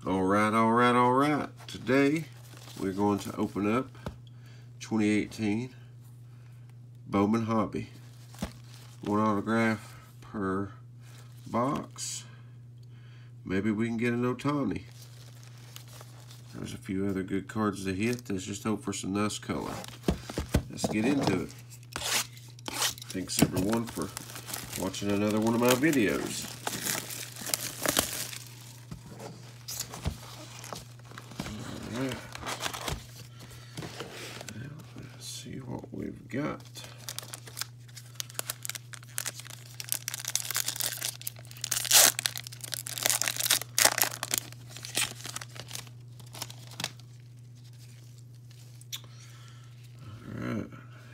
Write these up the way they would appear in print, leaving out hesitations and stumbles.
All right. Today we're going to open up 2018 Bowman Hobby. One autograph per box. Maybe we can get an Otani. There's a few other good cards to hit. Let's just hope for some nice color. Let's get into it. Thanks everyone for watching another one of my videos. Alright. Now, let's see what we've got.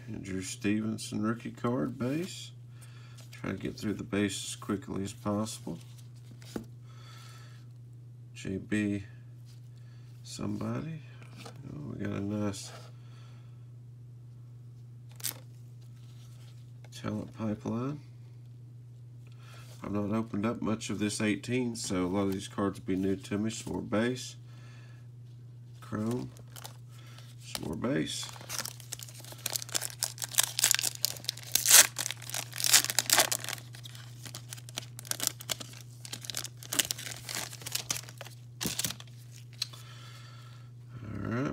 Andrew Stevenson rookie card base. Try to get through the base as quickly as possible. JB somebody. Oh, we got a nice talent pipeline. I've not opened up much of this 18, so a lot of these cards will be new to me. Some more base. Chrome. Some more base.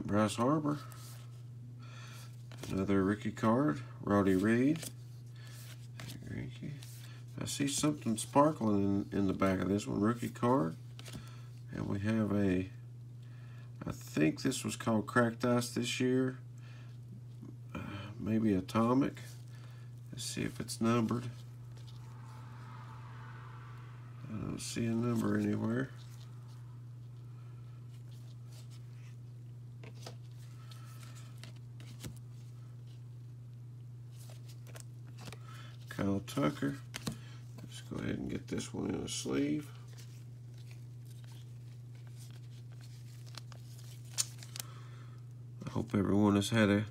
Bryce Harper, another rookie card, Roddy Reed. I see something sparkling in the back of this one, rookie card. And we have I think this was called Cracked Ice this year, maybe Atomic. Let's see if it's numbered. I don't see a number anywhere. Kyle Tucker. Let's go ahead and get this one in a sleeve. I hope everyone has had a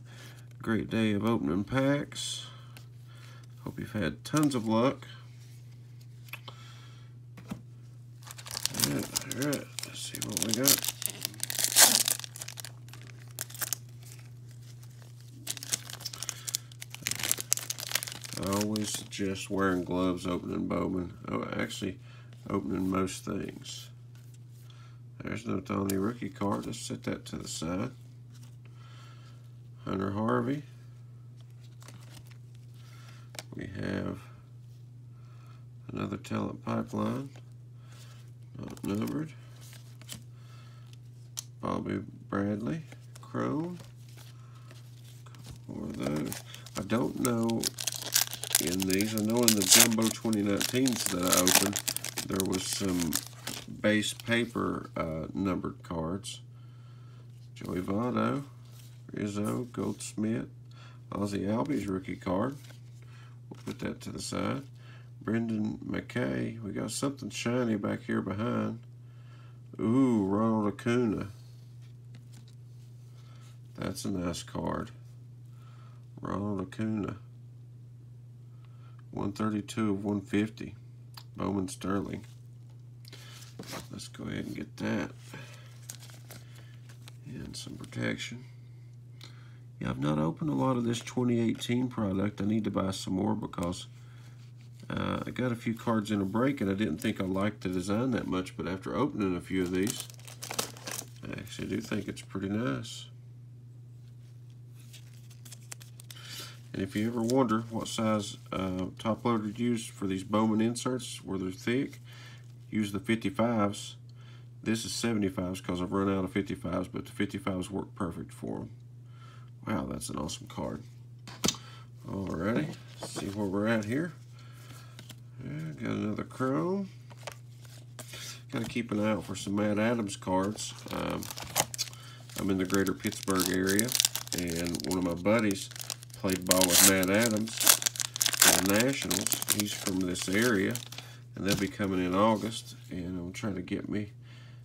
great day of opening packs. Hope you've had tons of luck. All right, let's see what we got. I always suggest wearing gloves opening Bowman. Oh, actually, opening most things. There's no Otani rookie card. Let's set that to the side. Hunter Harvey. We have another talent pipeline. Not numbered. Bobby Bradley. Chrome. Or those. I don't know. In these, I know in the Jumbo 2019s that I opened, there was some base paper numbered cards. Joey Votto, Rizzo, Goldsmith, Ozzie Albies rookie card. We'll put that to the side. Brendan McKay, we got something shiny back here behind. Ooh, Ronald Acuna. That's a nice card. Ronald Acuna. 132 of 150. Bowman Sterling. Let's go ahead and get that. And some protection. Yeah, I've not opened a lot of this 2018 product. I need to buy some more because I got a few cards in a break and I didn't think I liked the design that much, but after opening a few of these, I actually do think it's pretty nice. And if you ever wonder what size top loader to use for these Bowman inserts where they're thick, use the 55s. This is 75s because I've run out of 55s, but the 55s work perfect for them. Wow, that's an awesome card. Alrighty, let's see where we're at here. Yeah, got another Chrome. Got to keep an eye out for some Matt Adams cards. I'm in the greater Pittsburgh area, and one of my buddies played ball with Matt Adams for the Nationals. He's from this area, and they'll be coming in August. And I'm trying to get me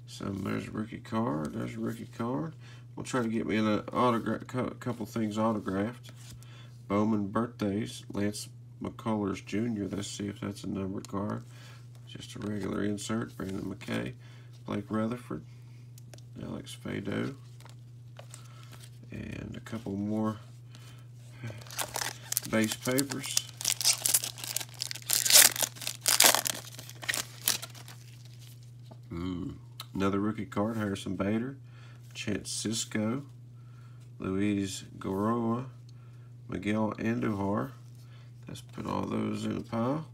some. There's a rookie card. There's a rookie card. We'll try to get me a couple things autographed. Bowman birthdays. Lance McCullers Jr. Let's see if that's a numbered card. Just a regular insert. Brandon McKay. Blake Rutherford. Alex Fado, and a couple more base papers. Another rookie card, Harrison Bader, Chance Cisco, Luis Goroa, Miguel Andujar. Let's put all those in a pile.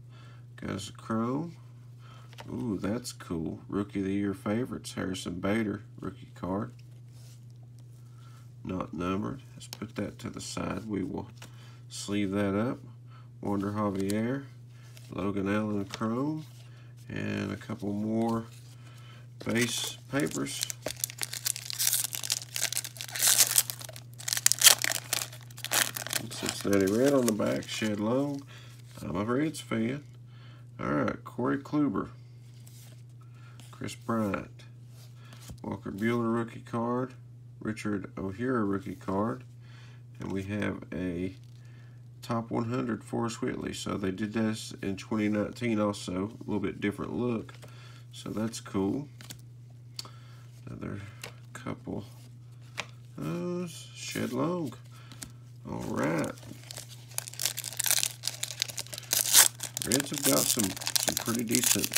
Got us a chrome. Ooh, that's cool. Rookie of the Year favorites, Harrison Bader, rookie card. Not numbered. Let's put that to the side. We will sleeve that up. Wander Javier, Logan Allen chrome, and a couple more base papers. Cincinnati Red on the back, Shed Long. I'm a Reds fan. Alright, Corey Kluber, Chris Bryant, Walker Buehler rookie card, Richard O'Hara rookie card, and we have a top 100 Forrest Whitley. So they did this in 2019 also, a little bit different look. So that's cool. Another couple. Shed Long. All right. Reds have got some pretty decent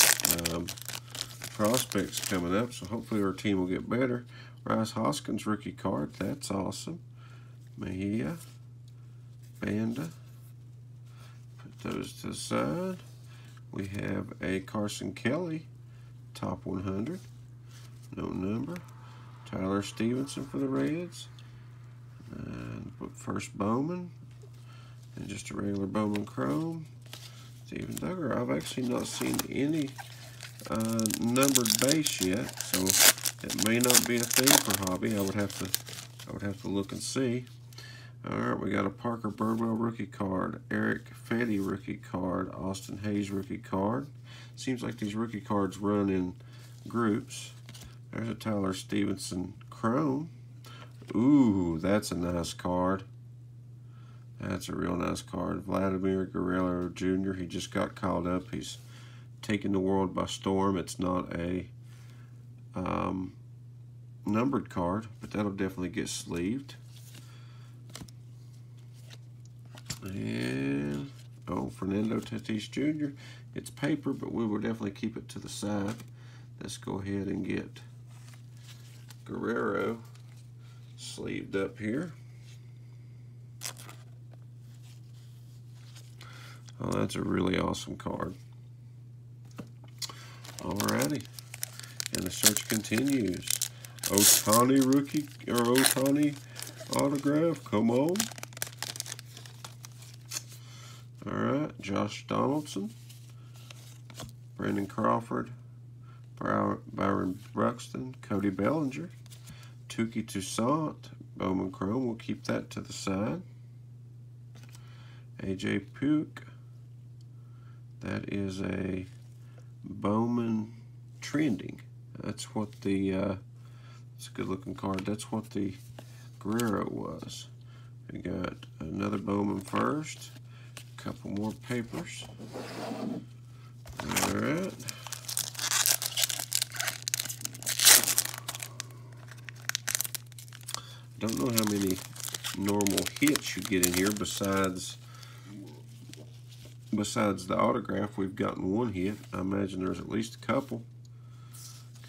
prospects coming up, so hopefully our team will get better. Rice Hoskins rookie card. That's awesome. Mejia. Banda. Put those to the side. We have a Carson Kelly top 100. No number. Tyler Stevenson for the Reds. And first Bowman. And just a regular Bowman chrome. Steven Duggar. I've actually not seen any numbered base yet, so it may not be a thing for Hobby. I would have to look and see. All right, we got a Parker Birdwell rookie card, Eric Fetty rookie card, Austin Hayes rookie card. Seems like these rookie cards run in groups. There's a Tyler Stevenson chrome. Ooh, that's a nice card. That's a real nice card. Vladimir Guerrero Jr. He just got called up. He's taking the world by storm. It's not a numbered card, but that'll definitely get sleeved. And, oh, Fernando Tatis Jr. It's paper, but we will definitely keep it to the side. Let's go ahead and get Guerrero sleeved up here. Oh, that's a really awesome card. Alrighty. And the search continues. Ohtani rookie, or Ohtani autograph, come on. Alright, Josh Donaldson, Brandon Crawford, Byron Buxton, Cody Bellinger, Tuki Toussaint, Bowman Chrome, we'll keep that to the side. AJ Puke, that is a Bowman Trending. That's what the, it's a good looking card. That's what the Guerrero was. We got another Bowman first. Couple more papers. All right. Don't know how many normal hits you get in here besides the autograph. We've gotten one hit. I imagine there's at least a couple.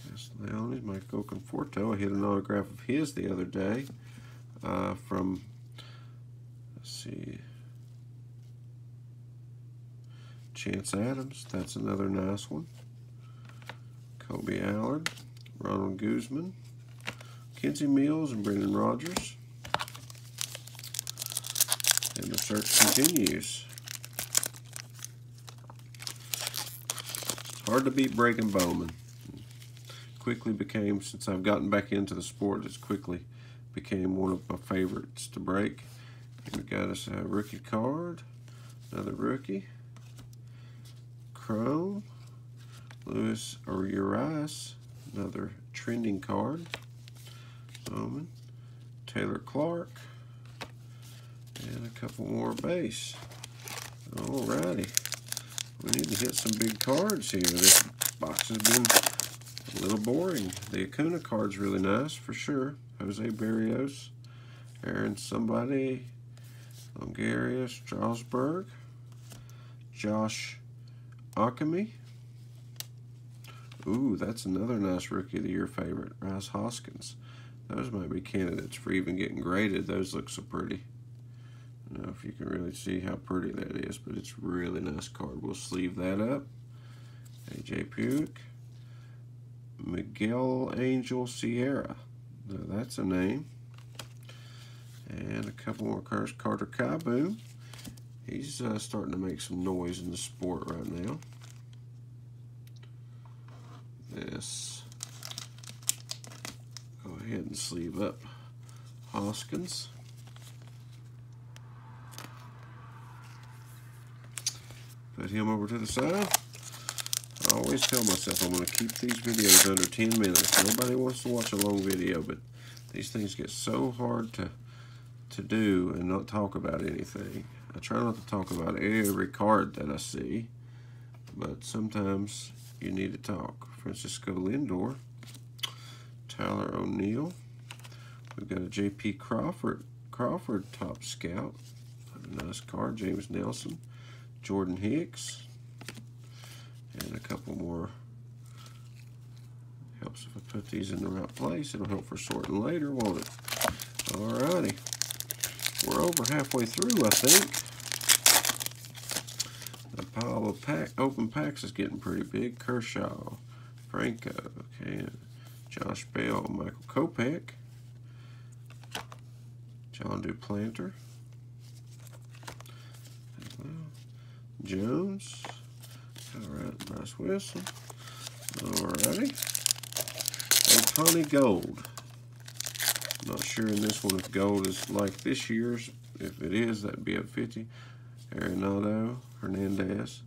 Castellanos, Michael Conforto. I hit an autograph of his the other day from, let's see, Chance Adams, that's another nice one. Kobe Allard, Ronald Guzman, Kenzie Mills, and Brendan Rodgers. And the search continues. Hard to beat breaking Bowman. Quickly became, since I've gotten back into the sport, it's quickly became one of my favorites to break. And we got us a rookie card, another rookie. Chrome, Lewis or Urias, another trending card. Bowman, Taylor Clark, and a couple more base. Alrighty, we need to hit some big cards here. This box has been A little boring. The Acuna card's really nice for sure. Jose Barrios, Aaron somebody, Longarius, Strasburg, Josh Ockamy. Ooh, that's another nice Rookie of the Year favorite, Rice Hoskins. Those might be candidates for even getting graded. Those look so pretty. I don't know if you can really see how pretty that is, but it's a really nice card. We'll sleeve that up. AJ Puke. Miguel Angel Sierra. Now that's a name. And a couple more cards. Carter Kieboom. He's starting to make some noise in the sport right now. This. Go ahead and sleeve up Hoskins. Put him over to the side. I always tell myself I'm going to keep these videos under 10 minutes. Nobody wants to watch a long video, but these things get so hard to do and not talk about anything. I try not to talk about every card that I see, but sometimes you need to talk. Francisco Lindor, Tyler O'Neill. We've got a J.P. Crawford Top Scout. A nice card. James Nelson, Jordan Hicks, and a couple more. Helps if I put these in the right place. It'll help for sorting later, won't it? Alrighty. We're over halfway through, I think. The pile of open packs is getting pretty big. Kershaw, Franco, okay, Josh Bell, Michael Kopech, John Duplanter, Jones, alright, Bryce Wilson, alrighty, Otani Gold. Not sure in this one if gold is like this year's. If it is, that'd be a 50. Arenado, Hernandez,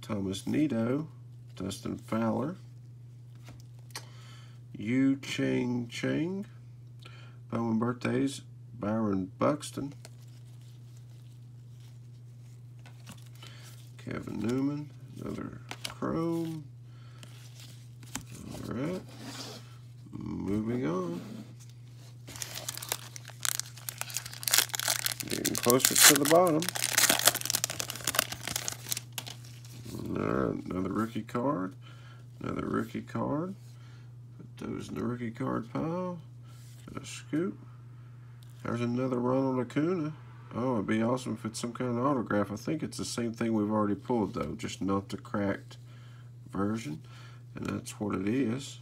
Thomas Nido, Dustin Fowler, Yu Chang, Bowman Birthdays, Byron Buxton, Kevin Newman, another Chrome. All right, moving on. Getting closer to the bottom. Another rookie card. Another rookie card. Put those in the rookie card pile. Got a scoop. There's another Ronald Acuna. Oh, it'd be awesome if it's some kind of autograph. I think it's the same thing we've already pulled, though, just not the cracked version. And that's what it is.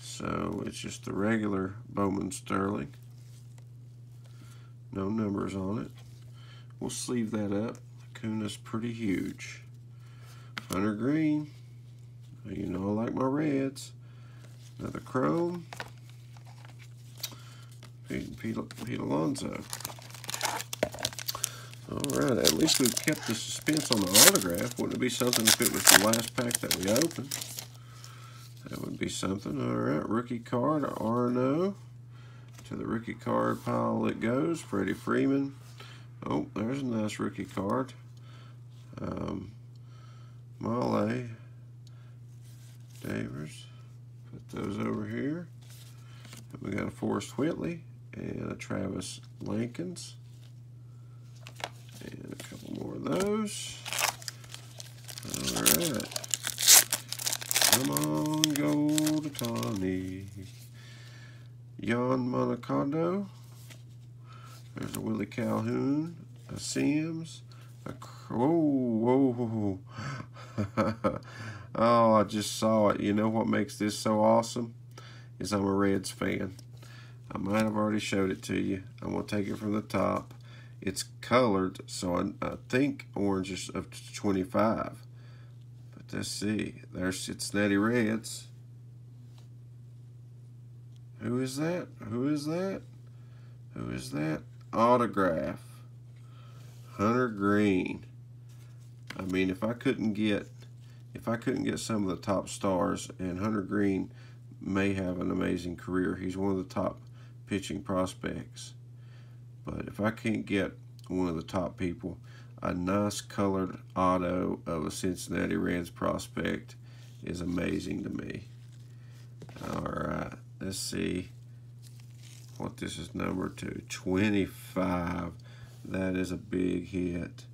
So it's just the regular Bowman Sterling. No numbers on it. We'll sleeve that up. Acuna's pretty huge. Hunter Green. You know I like my reds. Another Chrome. Pete Alonso. Alright, at least we've kept the suspense on the autograph. Wouldn't it be something if it was the last pack that we opened? That would be something. Alright, rookie card, Arno. To the rookie card pile it goes. Freddie Freeman. Oh, there's a nice rookie card. Male. Davers. Put those over here. And we got a Forrest Whitley and a Travis Lankins. And a couple more of those. Alright. Come on, go to Tawny. Jan Monacondo. There's a Willie Calhoun, a Sims, a whoa. Oh, I just saw it. You know what makes this so awesome? Is I'm a Reds fan. I might have already showed it to you. I'm going to take it from the top. It's colored, so I think orange is up to 25. But let's see. There's Cincinnati Reds. Who is that? Who is that? Who is that? Autograph. Hunter Green. I mean, if I couldn't get some of the top stars, and Hunter Green may have an amazing career. He's one of the top pitching prospects. But if I can't get one of the top people, a nice colored auto of a Cincinnati Reds prospect is amazing to me. All right, let's see what this is numbered to. 25. That is a big hit.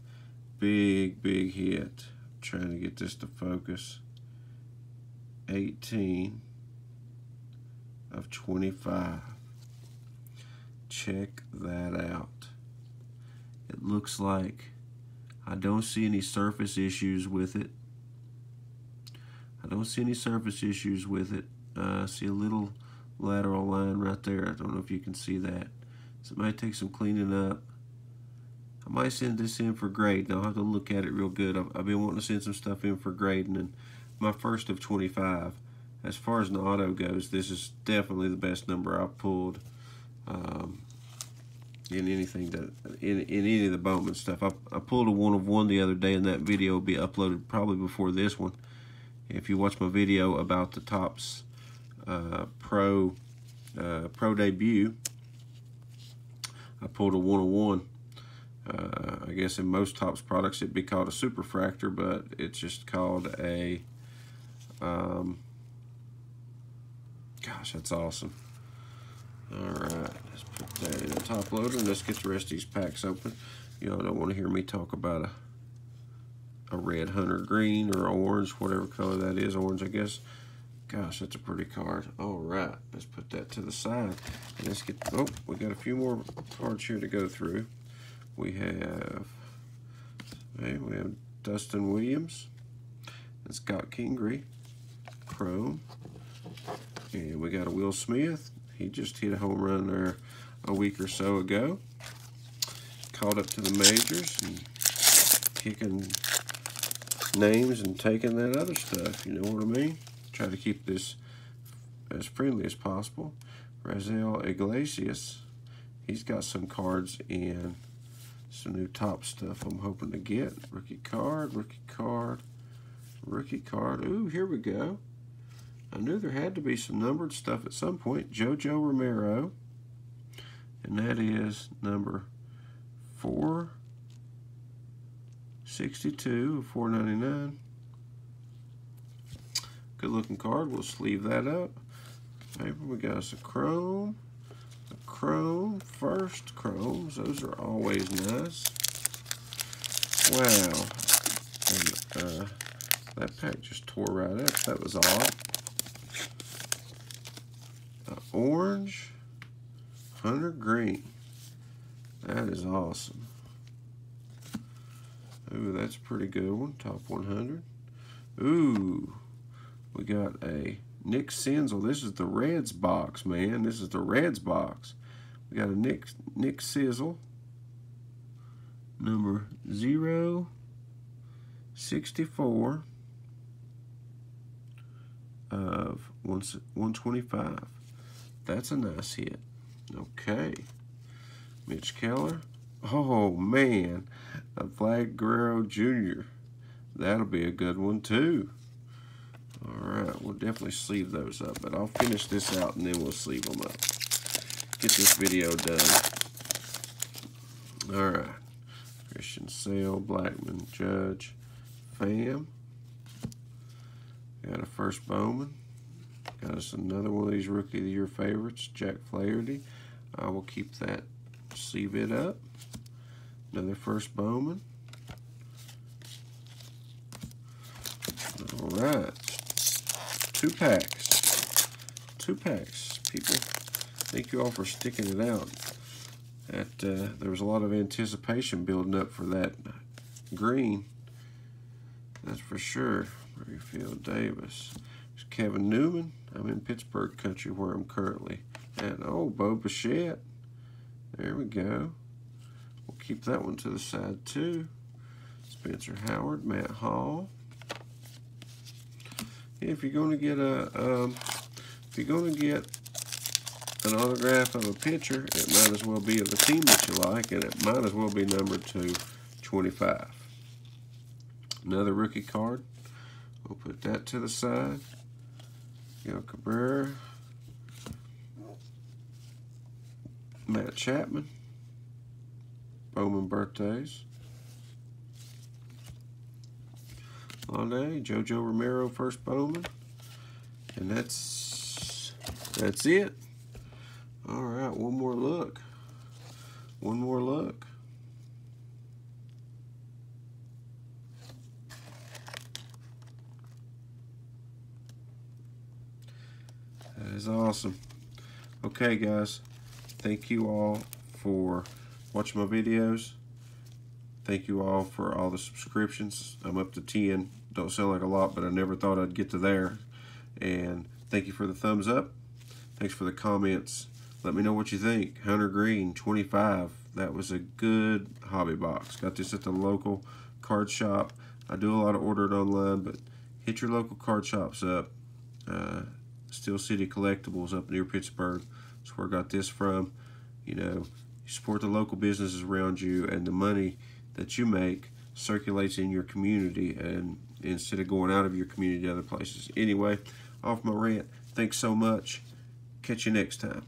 Big hit. I'm trying to get this to focus. 18 of 25. Check that out. It looks like I don't see any surface issues with it. I don't see any surface issues with it. I see a little lateral line right there. I don't know if you can see that. So it might take some cleaning up. I might send this in for grading. I'll have to look at it real good. I've been wanting to send some stuff in for grading, and my first of 25. As far as an auto goes, this is definitely the best number I've pulled in anything that in any of the Bowman stuff. I pulled a 1 of 1 the other day, and that video will be uploaded probably before this one. If you watch my video about the Topps Pro debut, I pulled a 1 of 1. I guess in most Topps products it'd be called a superfractor, but it's just called a gosh, that's awesome. Alright, let's put that in the top loader and let's get the rest of these packs open. Y'all don't want to hear me talk about a red hunter green or orange, whatever color that is. Orange, I guess. Gosh, that's a pretty card. Alright, let's put that to the side. And let's get, oh, we got a few more cards here to go through. We have Dustin Williams and Scott Kingery, Chrome. And we got a Will Smith. He just hit a home run there a week or so ago. Called up to the majors and kicking names and taking that other stuff. You know what I mean? Try to keep this as friendly as possible. Razel Iglesias. He's got some cards in some new top stuff I'm hoping to get. Rookie card, rookie card, rookie card. Ooh, here we go. I knew there had to be some numbered stuff at some point. JoJo Romero. And that is number 462 of 499. Good looking card. We'll sleeve that up. Paper, we got us a chrome. A chrome. First chromes. Those are always nice. Wow. And that pack just tore right up. That was odd. Orange. Hunter green. That is awesome. Ooh, that's a pretty good one. Top 100. Ooh. We got a Nick Senzel. This is the Reds box, man. This is the Reds box. We got a Nick Sizzle. Number 064 of 125. That's a nice hit. Okay. Mitch Keller. Oh, man. A Vlad Guerrero Jr. That'll be a good one, too. Alright, we'll definitely sleeve those up, but I'll finish this out and then we'll sleeve them up. Get this video done. Alright. Christian Sale, Blackman, Judge, Pham. Got a first Bowman. Got us another one of these Rookie of the Year favorites, Jack Flaherty. I will keep that, sleeve it up. Another first Bowman. Alright. 2 packs. 2 packs. People, thank you all for sticking it out. There was a lot of anticipation building up for that green. That's for sure. Merrifield Davis. There's Kevin Newman. I'm in Pittsburgh country where I'm currently at. Oh, Bo Bichette. There we go. We'll keep that one to the side too. Spencer Howard, Matt Hall. If you're going to get an autograph of a pitcher, it might as well be of the team that you like, and it might as well be numbered to 25. Another rookie card. We'll put that to the side. Miguel Cabrera. Matt Chapman. Bowman birthdays. Londay, JoJo Romero, first Bowman. And that's it. All right, one more look. One more look. That is awesome. Okay, guys. Thank you all for watching my videos. Thank you all for all the subscriptions. I'm up to 10. Don't sound like a lot, but I never thought I'd get to there. And thank you for the thumbs up. Thanks for the comments. Let me know what you think. Hunter Green, 25. That was a good hobby box. Got this at the local card shop. I do a lot of ordering online, but hit your local card shops up. Steel City Collectibles up near Pittsburgh. That's where I got this from. You know, you support the local businesses around you, and the money that you make circulates in your community, and instead of going out of your community to other places. Anyway, off my rant. Thanks so much. Catch you next time.